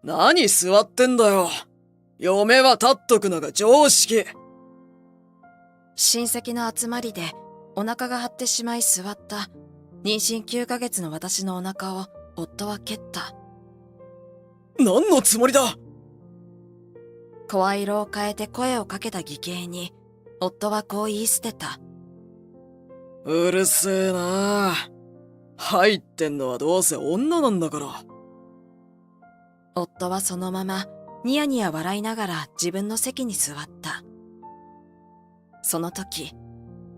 何座ってんだよ。嫁は立っとくのが常識。親戚の集まりでお腹が張ってしまい座った妊娠9ヶ月の私のお腹を夫は蹴った。何のつもりだ。声色を変えて声をかけた義兄に夫はこう言い捨てた。うるせえな。入ってんのはどうせ女なんだから。夫はそのままニヤニヤ笑いながら自分の席に座った。その時、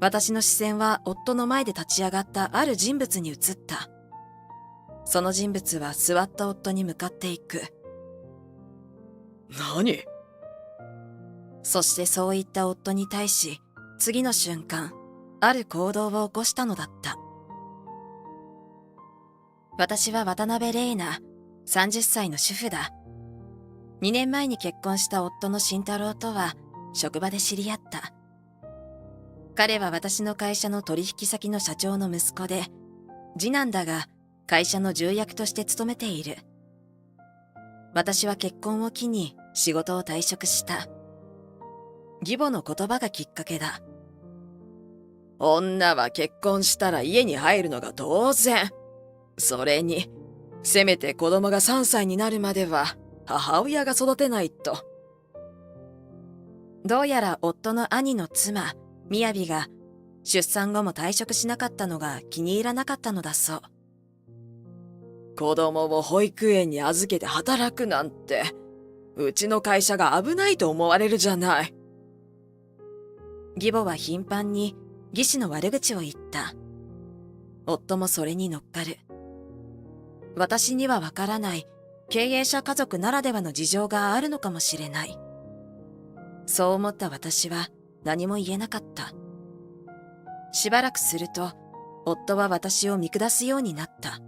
私の視線は夫の前で立ち上がったある人物に移った。その人物は座った夫に向かっていく。何？そしてそう言った夫に対し、次の瞬間、ある行動を起こしたのだった。私は渡辺玲奈、30歳の主婦だ。2年前に結婚した夫の慎太郎とは職場で知り合った。彼は私の会社の取引先の社長の息子で、次男だが会社の重役として勤めている。私は結婚を機に仕事を退職した。義母の言葉がきっかけだ。女は結婚したら家に入るのが当然。それに、せめて子供が3歳になるまでは母親が育てないと。どうやら夫の兄の妻、みやびが出産後も退職しなかったのが気に入らなかったのだそう。子供を保育園に預けて働くなんて、うちの会社が危ないと思われるじゃない。義母は頻繁に義士の悪口を言った。夫もそれに乗っかる。私にはわからない経営者家族ならではの事情があるのかもしれない。そう思った私は何も言えなかった。しばらくすると、夫は私を見下すようになった。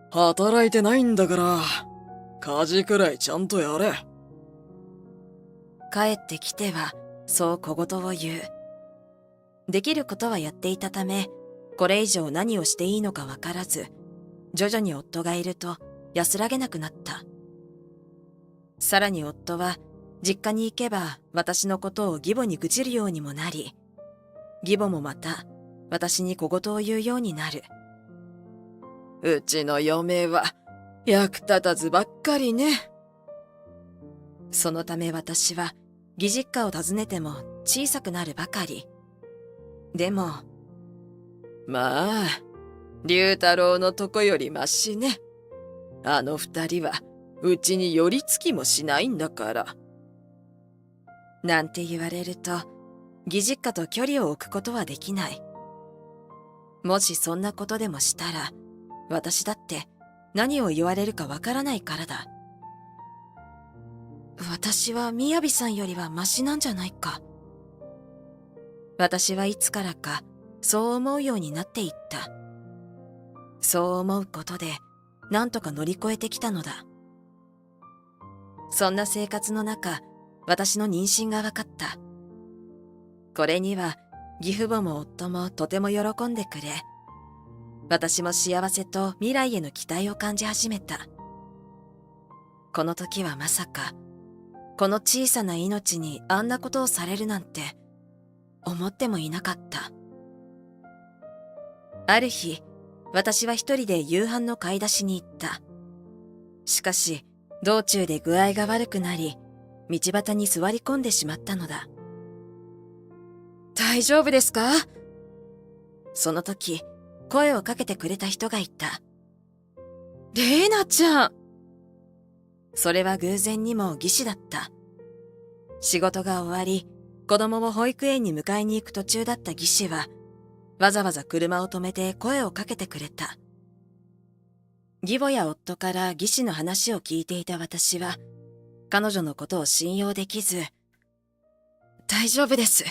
働いてないんだから、家事くらいちゃんとやれ。帰ってきては、そう小言を言う。できることはやっていたため、これ以上何をしていいのかわからず、徐々に夫がいると安らげなくなった。さらに夫は、実家に行けば私のことを義母に愚痴るようにもなり、義母もまた私に小言を言うようになる。うちの嫁は役立たずばっかりね。そのため私は義実家を訪ねても小さくなるばかり。でも、まあ、龍太郎のとこよりマシね。あの二人はうちに寄り付きもしないんだから。なんて言われると、義実家と距離を置くことはできない。もしそんなことでもしたら、私だって何を言われるかわからないからだ。私はみやびさんよりはマシなんじゃないか。私はいつからかそう思うようになっていった。そう思うことで何とか乗り越えてきたのだ。そんな生活の中、私の妊娠が分かった。これには義父母も夫もとても喜んでくれ、私も幸せと未来への期待を感じ始めた。この時はまさか、この小さな命にあんなことをされるなんて思ってもいなかった。ある日、私は一人で夕飯の買い出しに行った。しかし、道中で具合が悪くなり、道端に座り込んでしまったのだ。大丈夫ですか？その時、声をかけてくれた人がいた。レイナちゃん！それは偶然にも義士だった。仕事が終わり、子供を保育園に迎えに行く途中だった義士は、わざわざ車を止めて声をかけてくれた。義母や夫から義士の話を聞いていた私は、彼女のことを信用できず、大丈夫です。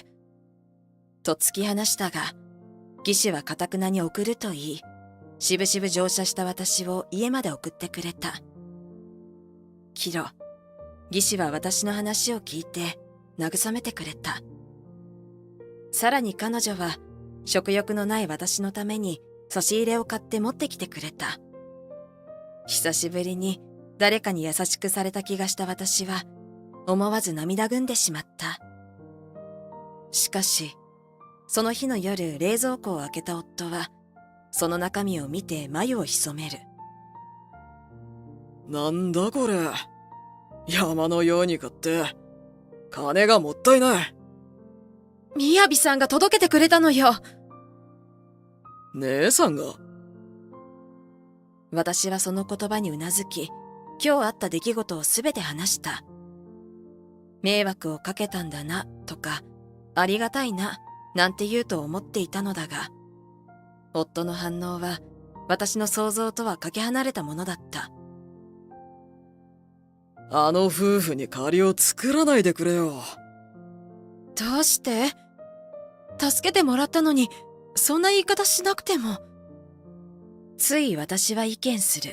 と突き放したが、義士は堅くなに送ると言い、しぶしぶ乗車した私を家まで送ってくれた。キロ、義士は私の話を聞いて慰めてくれた。さらに彼女は食欲のない私のために差し入れを買って持ってきてくれた。久しぶりに誰かに優しくされた気がした私は、思わず涙ぐんでしまった。しかし、その日の夜、冷蔵庫を開けた夫は、その中身を見て眉を潜める。なんだこれ。山のように買って、金がもったいない。みやびさんが届けてくれたのよ。姉さんが？私はその言葉にうなずき、今日あった出来事をすべて話した。迷惑をかけたんだな、とか、ありがたいな、なんて言うと思っていたのだが、夫の反応は私の想像とはかけ離れたものだった。あの夫婦に借りを作らないでくれよ。どうして？助けてもらったのに、そんな言い方しなくても。つい私は意見する。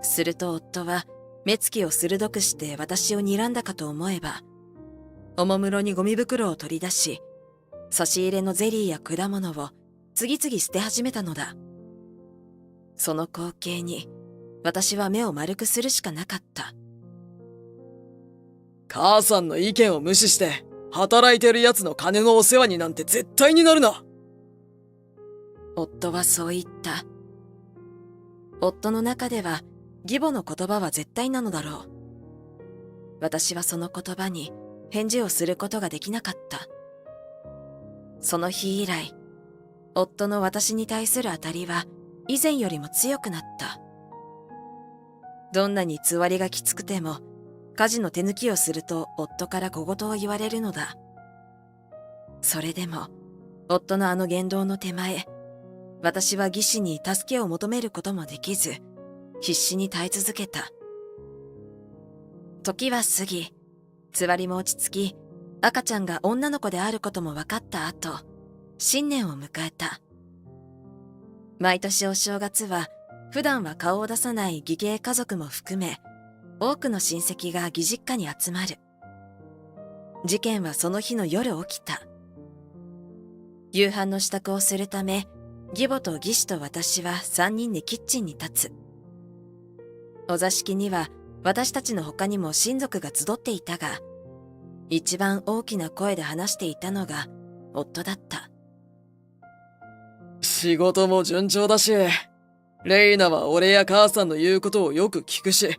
すると夫は目つきを鋭くして私を睨んだかと思えば、おもむろにゴミ袋を取り出し、差し入れのゼリーや果物を次々捨て始めたのだ。その光景に私は目を丸くするしかなかった。母さんの意見を無視して働いてる奴の金のお世話になんて絶対になるな。夫はそう言った。夫の中では義母の言葉は絶対なのだろう。私はその言葉に返事をすることができなかった。その日以来、夫の私に対する当たりは以前よりも強くなった。どんなにつわりがきつくても、家事の手抜きをすると夫から小言を言われるのだ。それでも、夫のあの言動の手前、私は義士に助けを求めることもできず、必死に耐え続けた。時は過ぎ、つわりも落ち着き、赤ちゃんが女の子であることも分かった後、新年を迎えた。毎年お正月は、普段は顔を出さない義兄家族も含め、多くの親戚が義実家に集まる。事件はその日の夜起きた。夕飯の支度をするため、義母と義士と私は3人でキッチンに立つ。お座敷には私たちの他にも親族が集っていたが、一番大きな声で話していたのが夫だった。仕事も順調だし、レイナは俺や母さんの言うことをよく聞くし、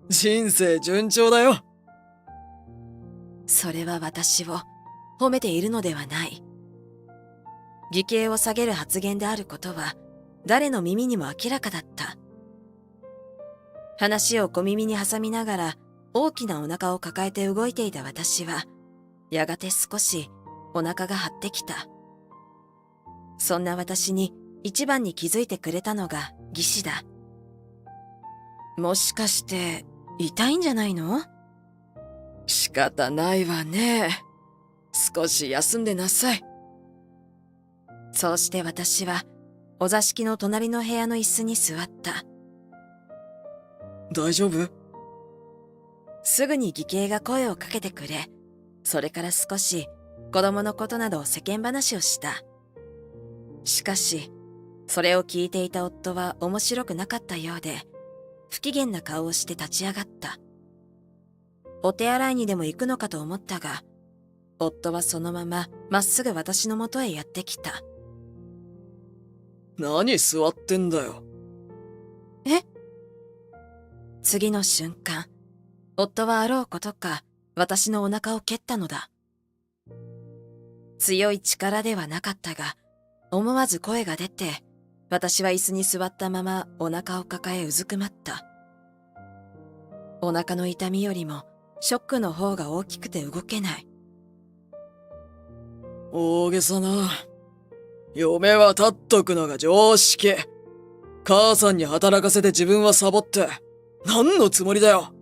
人生順調だよ。それは私を褒めているのではない。義兄を下げる発言であることは誰の耳にも明らかだった。話を小耳に挟みながら大きなお腹を抱えて動いていた私は、やがて少しお腹が張ってきた。そんな私に一番に気づいてくれたのが義士だ。もしかして痛いんじゃないの？仕方ないわね。少し休んでなさい。そうして私はお座敷の隣の部屋の椅子に座った。大丈夫？すぐに義兄が声をかけてくれ、それから少し子供のことなど世間話をした。しかし、それを聞いていた夫は面白くなかったようで、不機嫌な顔をして立ち上がった。お手洗いにでも行くのかと思ったが、夫はそのまままっすぐ私のもとへやってきた。何座ってんだよ。え？次の瞬間、夫はあろうことか私のお腹を蹴ったのだ。強い力ではなかったが、思わず声が出て、私は椅子に座ったままお腹を抱えうずくまった。お腹の痛みよりもショックの方が大きくて動けない。大げさな。嫁は立っとくのが常識。母さんに働かせて自分はサボって、何のつもりだよ。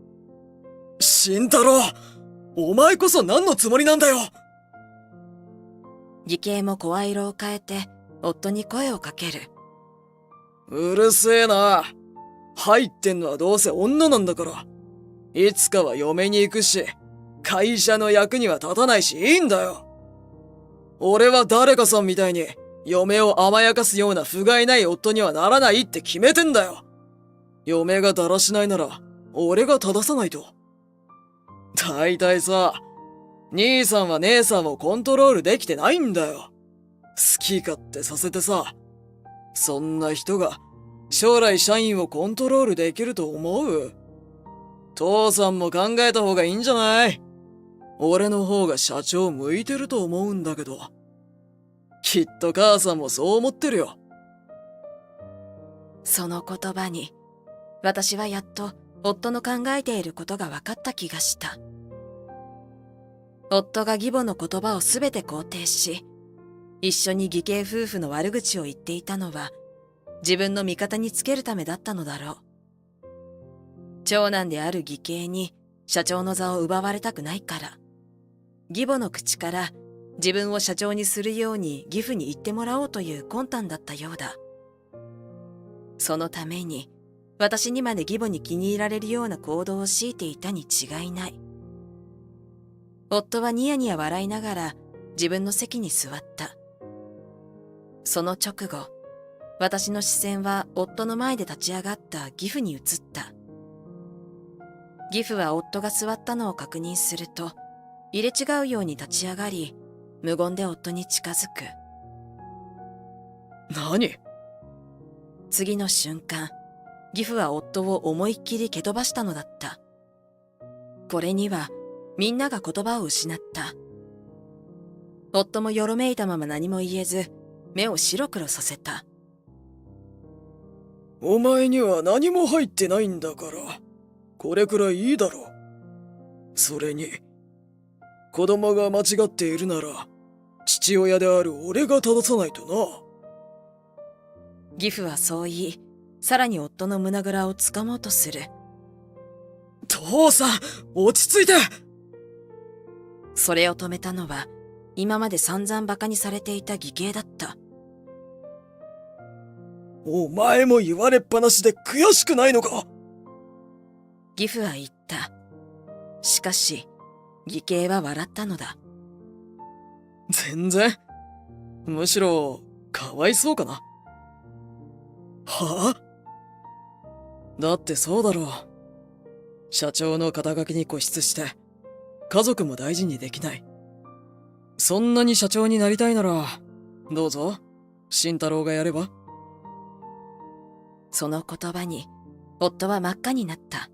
慎太郎、お前こそ何のつもりなんだよ。義兄も声色を変えて夫に声をかける。うるせえな。入ってんのはどうせ女なんだから。いつかは嫁に行くし、会社の役には立たないしいいんだよ。俺は誰かさんみたいに嫁を甘やかすような不甲斐ない夫にはならないって決めてんだよ。嫁がだらしないなら、俺が正さないと。大体さ、兄さんは姉さんをコントロールできてないんだよ。好き勝手させてさ。そんな人が、将来社員をコントロールできると思う？父さんも考えた方がいいんじゃない？俺の方が社長向いてると思うんだけど。きっと母さんもそう思ってるよ。その言葉に、私はやっと夫の考えていることが分かった気がした。夫が義母の言葉をすべて肯定し、一緒に義兄夫婦の悪口を言っていたのは、自分の味方につけるためだったのだろう。長男である義兄に社長の座を奪われたくないから、義母の口から自分を社長にするように義父に言ってもらおうという魂胆だったようだ。そのために、私にまで義母に気に入られるような行動を強いていたに違いない。夫はニヤニヤ笑いながら自分の席に座った。その直後、私の視線は夫の前で立ち上がった義父に移った。義父は夫が座ったのを確認すると、入れ違うように立ち上がり、無言で夫に近づく。何？次の瞬間、義父は夫を思いっきり蹴飛ばしたのだった。これにはみんなが言葉を失った。夫もよろめいたまま何も言えず、目を白黒させた。お前には何も入ってないんだから、これくらいいいだろう。それに、子供が間違っているなら、父親である俺が正さないとな。義父はそう言い、さらに夫の胸ぐらをつかもうとする。父さん、落ち着いて！それを止めたのは、今まで散々馬鹿にされていた義兄だった。お前も言われっぱなしで悔しくないのか？義父は言った。しかし、義兄は笑ったのだ。全然。むしろ、かわいそうかな。はあ？だってそうだろう。社長の肩書きに固執して、家族も大事にできない。そんなに社長になりたいなら、どうぞ、慎太郎がやれば。その言葉に、夫は真っ赤になった。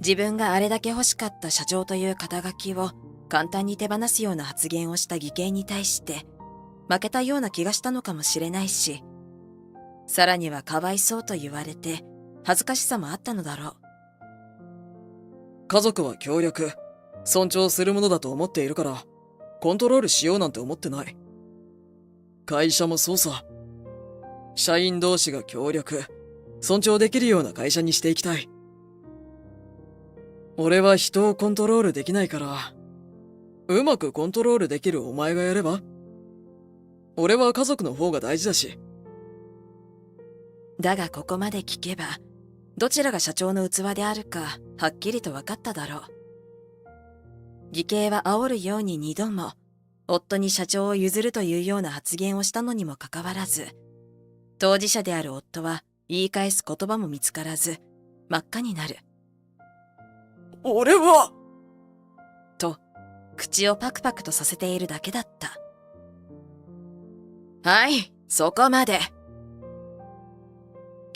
自分があれだけ欲しかった社長という肩書きを簡単に手放すような発言をした義兄に対して、負けたような気がしたのかもしれないし、さらにはかわいそうと言われて、恥ずかしさもあったのだろう。家族は協力、尊重するものだと思っているから、コントロールしようなんて思ってない。会社もそうさ。社員同士が協力、尊重できるような会社にしていきたい。俺は人をコントロールできないから、うまくコントロールできるお前がやれば？俺は家族の方が大事だし。だがここまで聞けば、どちらが社長の器であるか、はっきりと分かっただろう。義兄は煽るように2度も、夫に社長を譲るというような発言をしたのにもかかわらず、当事者である夫は言い返す言葉も見つからず、真っ赤になる。俺はと、口をパクパクとさせているだけだった。はい、そこまで。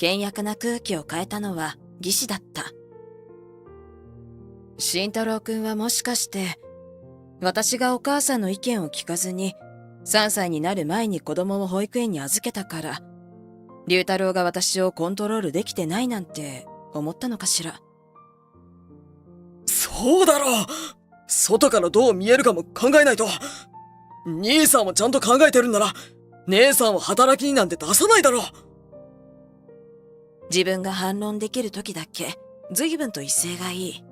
険悪な空気を変えたのは義士だった。慎太郎くんはもしかして、私がお母さんの意見を聞かずに、3歳になる前に子供を保育園に預けたから、龍太郎が私をコントロールできてないなんて思ったのかしら。そうだろう。外からどう見えるかも考えないと。兄さんもちゃんと考えてるんなら、姉さんを働きになんて出さないだろう。自分が反論できる時だけ随分と威勢がいい。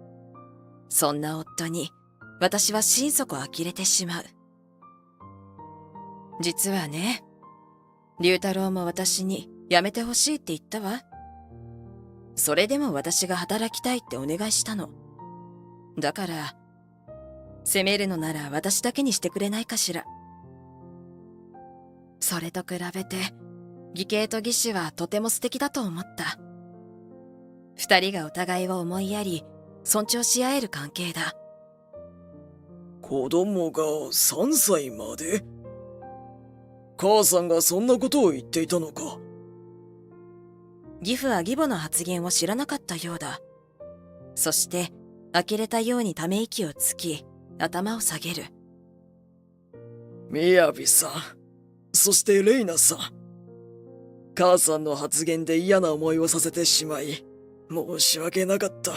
そんな夫に私は心底呆れてしまう。実はね、龍太郎も私に辞めてほしいって言ったわ。それでも私が働きたいってお願いしたの。だから、責めるのなら私だけにしてくれないかしら。それと比べて、義兄と義士はとても素敵だと思った。二人がお互いを思いやり、尊重し合える関係だ。子供が3歳まで？母さんがそんなことを言っていたのか？義父は義母の発言を知らなかったようだ。そして、呆れたようにため息をつき、頭を下げる。みやびさん、そしてレイナさん。母さんの発言で嫌な思いをさせてしまい、申し訳なかった。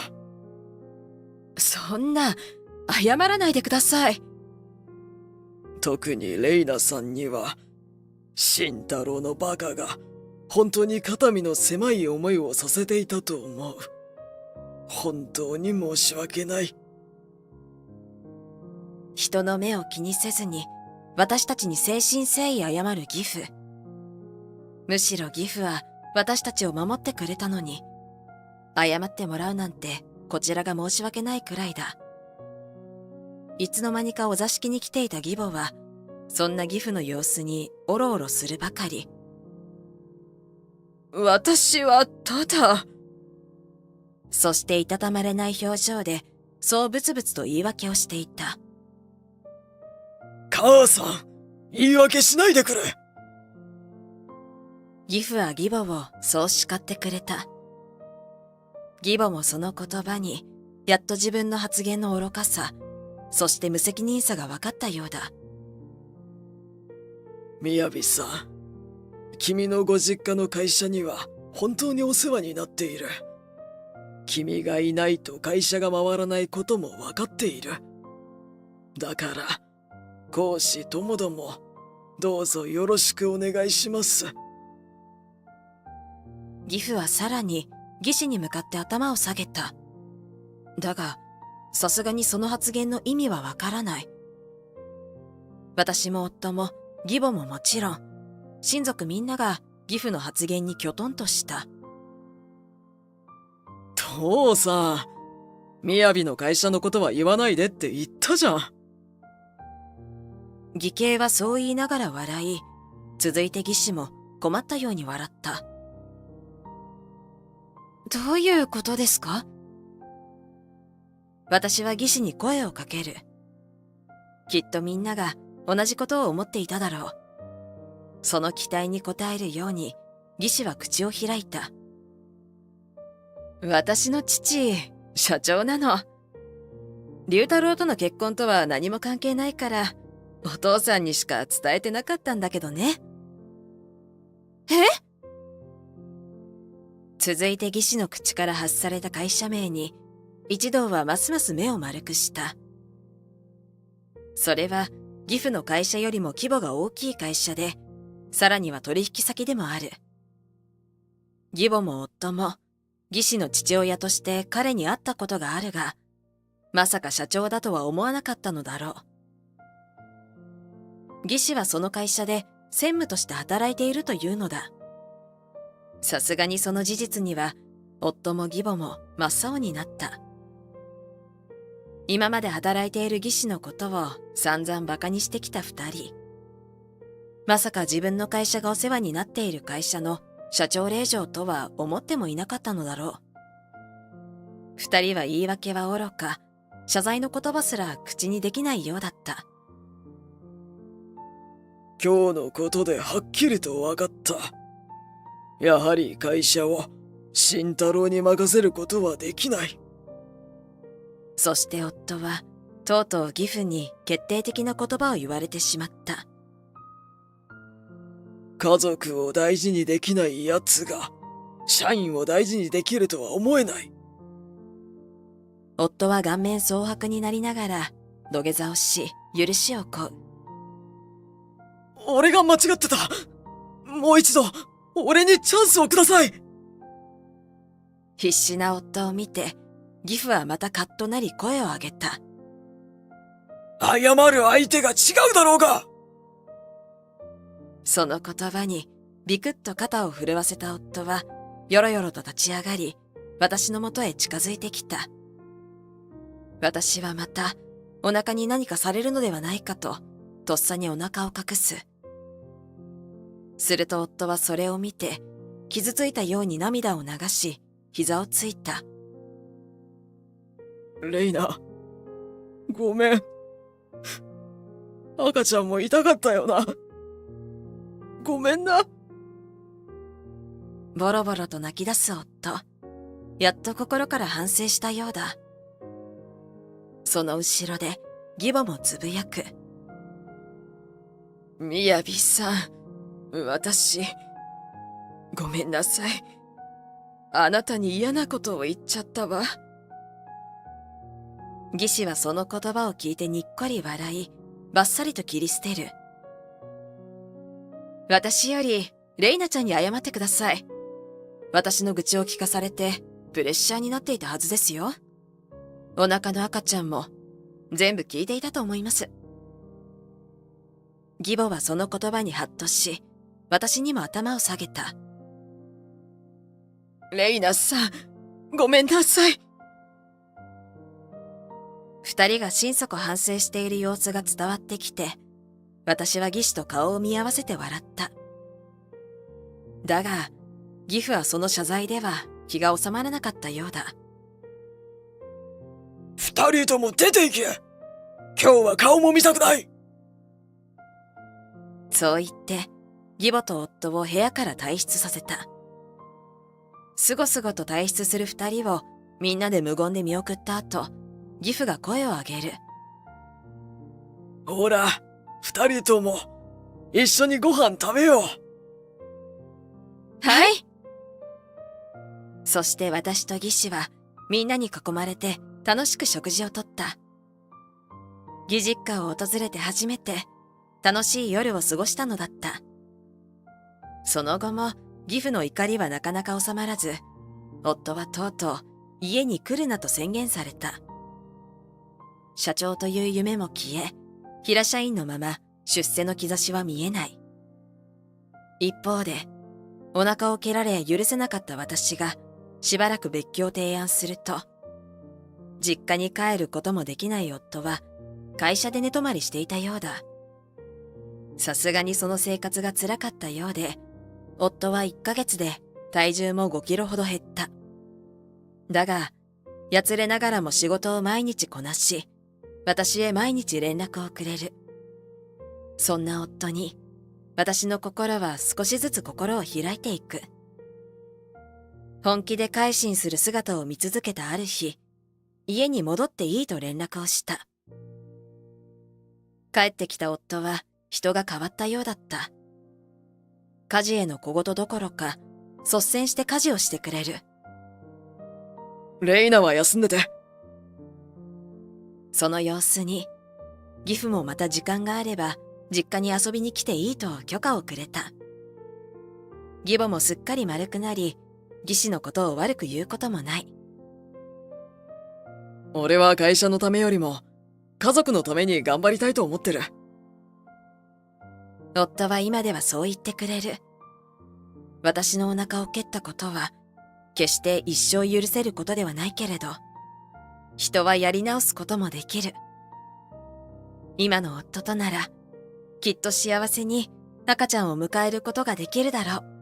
そんな、謝らないでください。特にレイナさんには、慎太郎のバカが、本当に肩身の狭い思いをさせていたと思う。本当に申し訳ない。人の目を気にせずに、私たちに誠心誠意謝る義父。むしろ義父は私たちを守ってくれたのに、謝ってもらうなんてこちらが申し訳ないくらいだ。いつの間にかお座敷に来ていた義母は、そんな義父の様子におろおろするばかり。私はただ。そしていたたまれない表情で、そうブツブツと言い訳をしていた。母さん、言い訳しないでくれ。義父は義母をそう叱ってくれた。義母もその言葉に、やっと自分の発言の愚かさ、そして無責任さが分かったようだ。みやびさん、君のご実家の会社には本当にお世話になっている。君がいないと会社が回らないことも分かっている。だから、公私ともども、どうぞよろしくお願いします。義父はさらに義士に向かって頭を下げた。だが、さすがにその発言の意味はわからない。私も夫も義母ももちろん、親族みんなが義父の発言にきょとんとした。父さん、みやびの会社のことは言わないでって言ったじゃん。義兄はそう言いながら笑い、続いて義士も困ったように笑った。どういうことですか？私は義士に声をかける。きっとみんなが同じことを思っていただろう。その期待に応えるように、義士は口を開いた。私の父、社長なの。龍太郎との結婚とは何も関係ないから、お父さんにしか伝えてなかったんだけどね。え？続いて義士の口から発された会社名に、一同はますます目を丸くした。それは義父の会社よりも規模が大きい会社で、さらには取引先でもある。義母も夫も義士の父親として彼に会ったことがあるが、まさか社長だとは思わなかったのだろう。義士はその会社で専務として働いているというのだ。さすがにその事実には、夫も義母も真っ青になった。今まで働いている義士のことを散々バカにしてきた二人。まさか自分の会社がお世話になっている会社の社長令嬢とは思ってもいなかったのだろう。二人は言い訳はおろか、謝罪の言葉すら口にできないようだった。今日のことではっきりと分かった。やはり会社を慎太郎に任せることはできない。そして夫は、とうとう義父に決定的な言葉を言われてしまった。家族を大事にできない奴が、社員を大事にできるとは思えない。夫は顔面蒼白になりながら、土下座をし、許しを請う。俺が間違ってた。もう一度、俺にチャンスをください。必死な夫を見て、義父はまたカッとなり声を上げた。謝る相手が違うだろうが。その言葉にビクッと肩を震わせた夫はよろよろと立ち上がり、私のもとへ近づいてきた。私はまたお腹に何かされるのではないかととっさにお腹を隠す。すると夫はそれを見て傷ついたように涙を流し膝をついた。レイナ、ごめん。赤ちゃんも痛かったよな。ごめんな。ボロボロと泣き出す夫。やっと心から反省したようだ。その後ろで義母もつぶやく。みやびさん、私、ごめんなさい。あなたに嫌なことを言っちゃったわ。義士はその言葉を聞いてにっこり笑い、ばっさりと切り捨てる。私よりレイナちゃんに謝ってください。私の愚痴を聞かされてプレッシャーになっていたはずですよ。お腹の赤ちゃんも全部聞いていたと思います。義母はその言葉にハッとし、私にも頭を下げた。レイナさん、ごめんなさい。二人が心底反省している様子が伝わってきて、私は義士と顔を見合わせて笑った。だが、義父はその謝罪では気が収まらなかったようだ。二人とも出て行け。今日は顔も見たくない。そう言って、義母と夫を部屋から退出させた。すごすごと退出する二人をみんなで無言で見送った後、義父が声を上げる。ほら、二人とも一緒にご飯食べよう。はい。そして私と義士はみんなに囲まれて楽しく食事をとった。義実家を訪れて初めて楽しい夜を過ごしたのだった。その後も義父の怒りはなかなか収まらず、夫はとうとう家に来るなと宣言された。社長という夢も消え、平社員のまま出世の兆しは見えない。一方で、お腹を蹴られ許せなかった私がしばらく別居を提案すると、実家に帰ることもできない夫は会社で寝泊まりしていたようだ。さすがにその生活が辛かったようで、夫は1ヶ月で体重も5キロほど減った。だが、やつれながらも仕事を毎日こなし、私へ毎日連絡をくれる。そんな夫に、私の心は少しずつ心を開いていく。本気で改心する姿を見続けたある日、家に戻っていいと連絡をした。帰ってきた夫は人が変わったようだった。家事への小言どころか、率先して家事をしてくれる。レイナは休んでて。その様子に、義父もまた時間があれば、実家に遊びに来ていいと許可をくれた。義母もすっかり丸くなり、義士のことを悪く言うこともない。俺は会社のためよりも、家族のために頑張りたいと思ってる。夫は今ではそう言ってくれる。私のお腹を蹴ったことは、決して一生許せることではないけれど、人はやり直すこともできる。今の夫となら、きっと幸せに赤ちゃんを迎えることができるだろう。